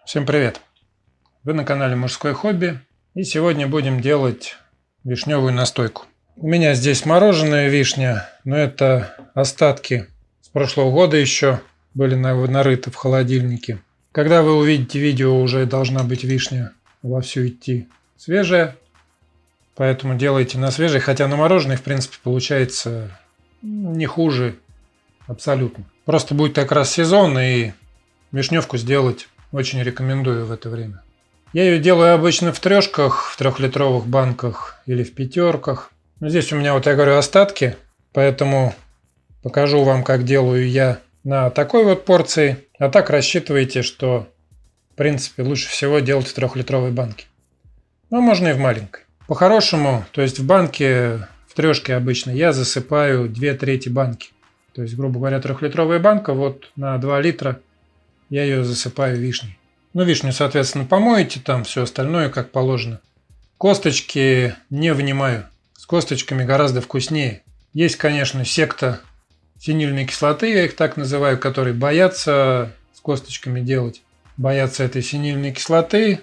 Всем привет! Вы на канале Мужское хобби, и сегодня будем делать вишневую настойку. У меня здесь мороженая вишня, но это остатки с прошлого года еще были нарыты в холодильнике. Когда вы увидите видео, уже должна быть вишня вовсю идти свежая, поэтому делайте на свежей, хотя на мороженой в принципе получается не хуже абсолютно. Просто будет как раз сезон, и вишневку сделать очень рекомендую в это время. Я ее делаю обычно в трешках, в 3-литровых банках или в 5-ках. Но здесь у меня, вот я говорю, остатки, поэтому покажу вам, как делаю я на такой вот порции. А так рассчитывайте, что в принципе лучше всего делать в 3-литровой банке. Но можно и в маленькой. По-хорошему, то есть в банке, в трешке обычно я засыпаю 2/3 банки. То есть, грубо говоря, 3-литровая банка, вот на 2 литра я ее засыпаю вишней. Ну, вишню, соответственно, помоете, там все остальное как положено. Косточки не вынимаю. С косточками гораздо вкуснее. Есть, конечно, секта синильной кислоты, я их так называю, которые боятся с косточками делать. Боятся этой синильной кислоты.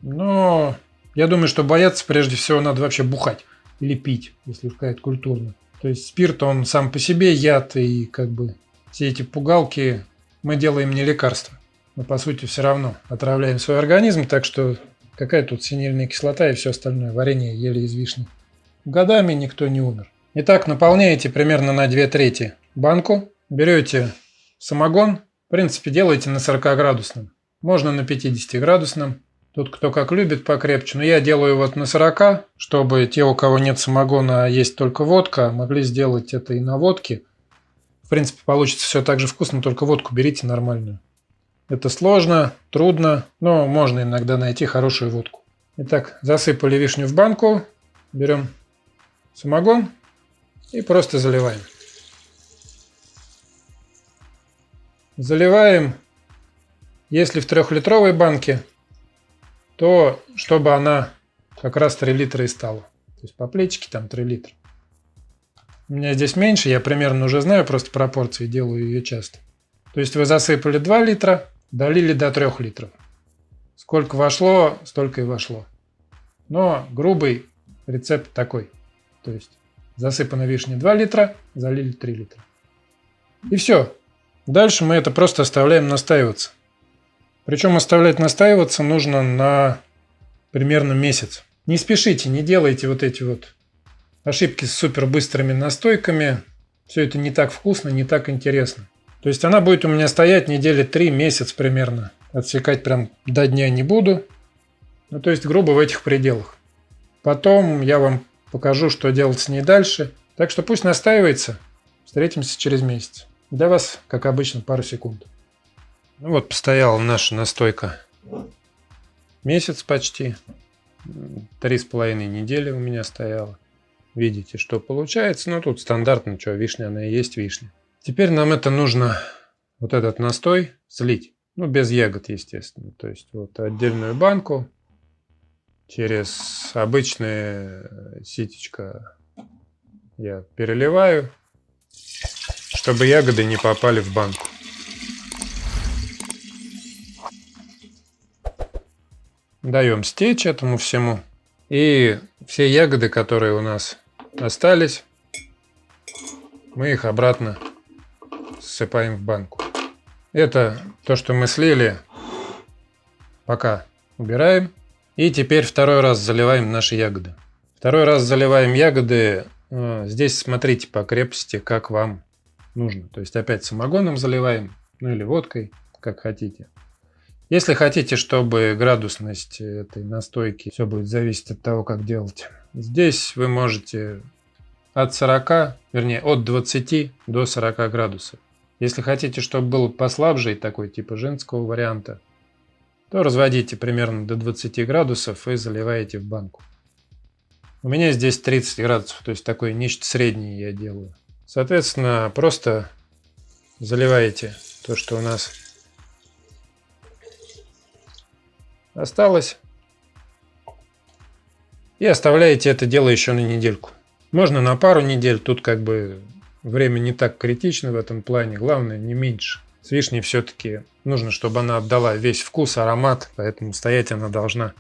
Но я думаю, что бояться прежде всего надо вообще бухать или пить, если сказать культурно. То есть спирт, он сам по себе яд, и как бы все эти пугалки мы делаем не лекарства. Мы по сути все равно отравляем свой организм, так что какая тут синильная кислота и все остальное. Варенье ели из вишни. Годами никто не умер. Итак, наполняете примерно на 2/3 банку. Берете самогон. В принципе, делаете на 40-градусном. Можно на 50-градусном. Тут кто как любит покрепче. Но я делаю вот на 40, чтобы те, у кого нет самогона, а есть только водка, могли сделать это и на водке. В принципе, получится все так же вкусно, только водку берите нормальную. Это сложно, трудно, но можно иногда найти хорошую водку. Итак, засыпали вишню в банку, берем самогон и просто заливаем. Заливаем, если в 3-литровой банке, то чтобы она как раз 3 литра и стала. То есть по плечике там 3 литра. У меня здесь меньше, я примерно уже знаю просто пропорции, делаю ее часто. То есть вы засыпали 2 литра, долили до 3 литров. Сколько вошло, столько и вошло. Но грубый рецепт такой. То есть засыпана вишня 2 литра, залили 3 литра. И все. Дальше мы это просто оставляем настаиваться. Причем оставлять настаиваться нужно на примерно месяц. Не спешите, не делайте вот эти вот ошибки с супер быстрыми настойками. Все это не так вкусно, не так интересно. То есть она будет у меня стоять недели 3, месяц примерно. Отсекать прям до дня не буду. Ну, то есть грубо в этих пределах. Потом я вам покажу, что делать с ней дальше. Так что пусть настаивается. Встретимся через месяц. Для вас, как обычно, пару секунд. Ну вот, постояла наша настойка месяц почти. 3,5 недели у меня стояла. Видите, что получается. Ну, тут стандартно, что, вишня, она и есть вишня. Теперь нам это нужно, вот этот настой, слить. Ну, без ягод, естественно. То есть, вот отдельную банку через обычное ситечко я переливаю, чтобы ягоды не попали в банку. Даем стечь этому всему. И все ягоды, которые у нас остались, мы их обратно ссыпаем в банку. Это то, что мы слили, пока убираем. И теперь второй раз заливаем наши ягоды. Второй раз заливаем ягоды. Здесь смотрите по крепости, как вам нужно. То есть опять самогоном заливаем, ну или водкой, как хотите. Если хотите, чтобы градусность этой настойки, все будет зависеть от того, как делать. Здесь вы можете от 20 до 40 градусов. Если хотите, чтобы был послабже, такой типа женского варианта, то разводите примерно до 20 градусов и заливаете в банку. У меня здесь 30 градусов, то есть такое нечто среднее я делаю. Соответственно, просто заливаете то, что у нас осталось, и оставляете это дело еще на недельку. Можно на пару недель, тут как бы время не так критично в этом плане, главное не меньше. С вишней все-таки нужно, чтобы она отдала весь вкус, аромат, поэтому стоять она должна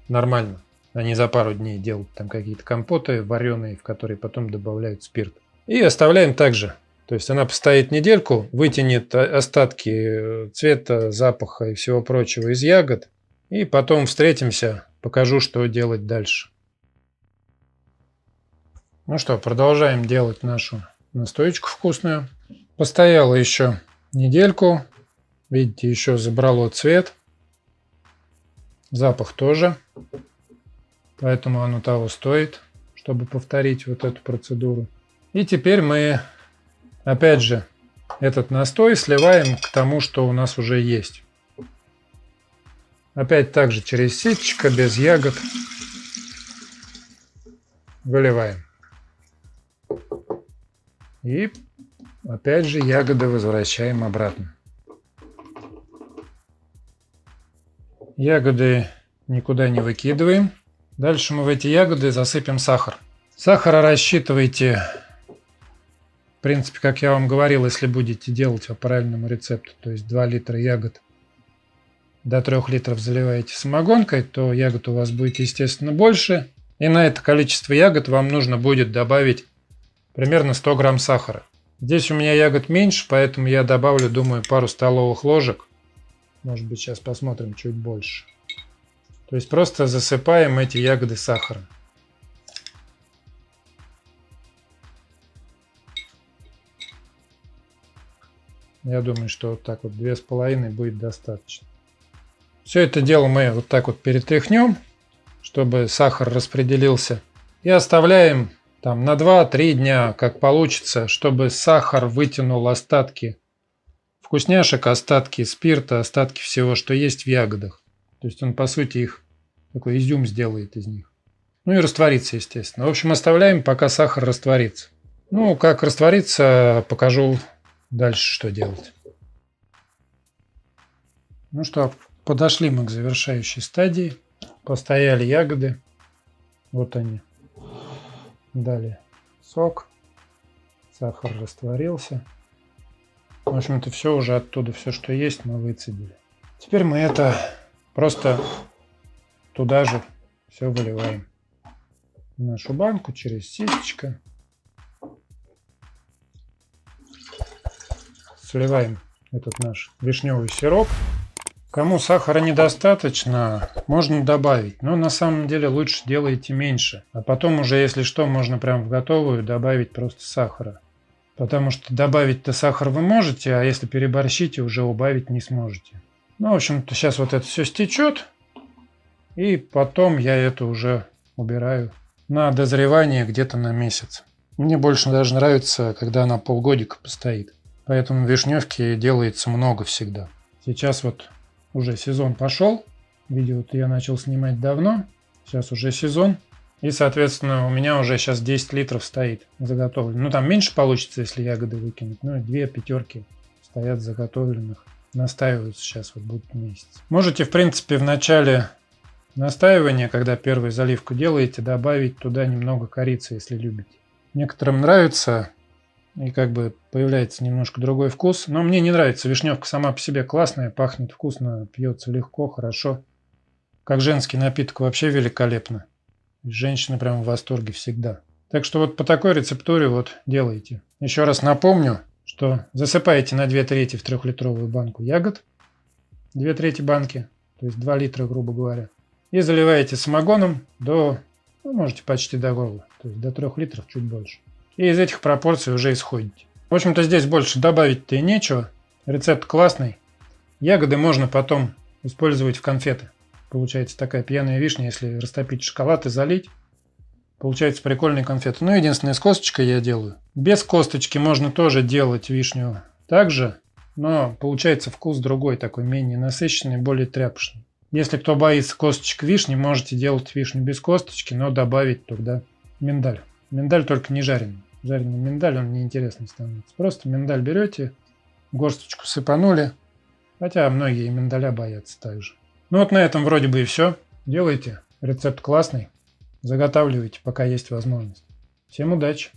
нормально, а не за пару дней делать там какие-то компоты вареные, в которые потом добавляют спирт. И оставляем также. То есть она постоит недельку, вытянет остатки цвета, запаха и всего прочего из ягод. И потом встретимся, покажу, что делать дальше. Ну что, продолжаем делать нашу настоечку вкусную. Постояла еще недельку. Видите, еще забрало цвет. Запах тоже. Поэтому оно того стоит, чтобы повторить вот эту процедуру. И теперь мы, опять же, этот настой сливаем к тому, что у нас уже есть. Опять также через ситечко, без ягод. Выливаем. И опять же ягоды возвращаем обратно. Ягоды никуда не выкидываем. Дальше мы в эти ягоды засыпем сахар. Сахара рассчитывайте, в принципе, как я вам говорил, если будете делать по правильному рецепту, то есть 2 литра ягод до 3 литров заливаете самогонкой, то ягод у вас будет, естественно, больше. И на это количество ягод вам нужно будет добавить примерно 100 грамм сахара. Здесь у меня ягод меньше, поэтому я добавлю, думаю, пару столовых ложек. Может быть, сейчас посмотрим чуть больше. То есть просто засыпаем эти ягоды сахаром. Я думаю, что вот так вот 2,5 будет достаточно. Все это дело мы вот так вот перетряхнем, чтобы сахар распределился. И оставляем там на 2-3 дня, как получится, чтобы сахар вытянул остатки вкусняшек, остатки спирта, остатки всего, что есть в ягодах. То есть он, по сути, их такой изюм сделает из них. Ну и растворится, естественно. В общем, оставляем, пока сахар растворится. Ну, как растворится, покажу дальше, что делать. Ну что, подошли мы к завершающей стадии. Постояли ягоды. Вот они. Дали сок. Сахар растворился. В общем-то, все уже оттуда, все, что есть, мы выцедили. Теперь мы это просто туда же все выливаем. В нашу банку через ситечко. Сливаем этот наш вишневый сироп. Кому сахара недостаточно, можно добавить. Но на самом деле лучше делайте меньше. А потом уже, если что, можно прям в готовую добавить просто сахара. Потому что добавить-то сахар вы можете, а если переборщите, уже убавить не сможете. Ну, в общем-то, сейчас вот это все стечет. И потом я это уже убираю на дозревание где-то на месяц. Мне больше даже нравится, когда она полгодика постоит. Поэтому вишневки делается много всегда. Сейчас вот уже сезон пошел. Видео-то я начал снимать давно. Сейчас уже сезон. И, соответственно, у меня уже сейчас 10 литров стоит заготовлено. Ну, там меньше получится, если ягоды выкинуть. Ну, 2 пятерки стоят заготовленных. Настаиваются сейчас, вот будут месяц. Можете, в принципе, в начале настаивания, когда первую заливку делаете, добавить туда немного корицы, если любите. Некоторым нравится, и как бы появляется немножко другой вкус. Но мне не нравится. Вишневка сама по себе классная, пахнет вкусно, пьется легко, хорошо. Как женский напиток вообще великолепно. Женщины прям в восторге всегда. Так что вот по такой рецептуре вот делайте. Еще раз напомню, что засыпаете на 2/3 в 3-литровую банку ягод. 2/3 банки, то есть 2 литра, грубо говоря. И заливаете самогоном до, ну, можете почти до горла, то есть до 3 литров, чуть больше. И из этих пропорций уже исходите. В общем-то, здесь больше добавить-то и нечего. Рецепт классный. Ягоды можно потом использовать в конфеты. Получается такая пьяная вишня, если растопить шоколад и залить. Получается прикольные конфеты. Но единственное, с косточкой я делаю. Без косточки можно тоже делать вишню также, но получается вкус другой, такой менее насыщенный, более тряпочный. Если кто боится косточек вишни, можете делать вишню без косточки, но добавить туда миндаль. Миндаль только не жареный. Жареный миндаль, он неинтересный становится. Просто миндаль берете, горсточку сыпанули. Хотя многие миндаля боятся также. Ну вот на этом вроде бы и все. Делайте. Рецепт классный. Заготавливайте, пока есть возможность. Всем удачи!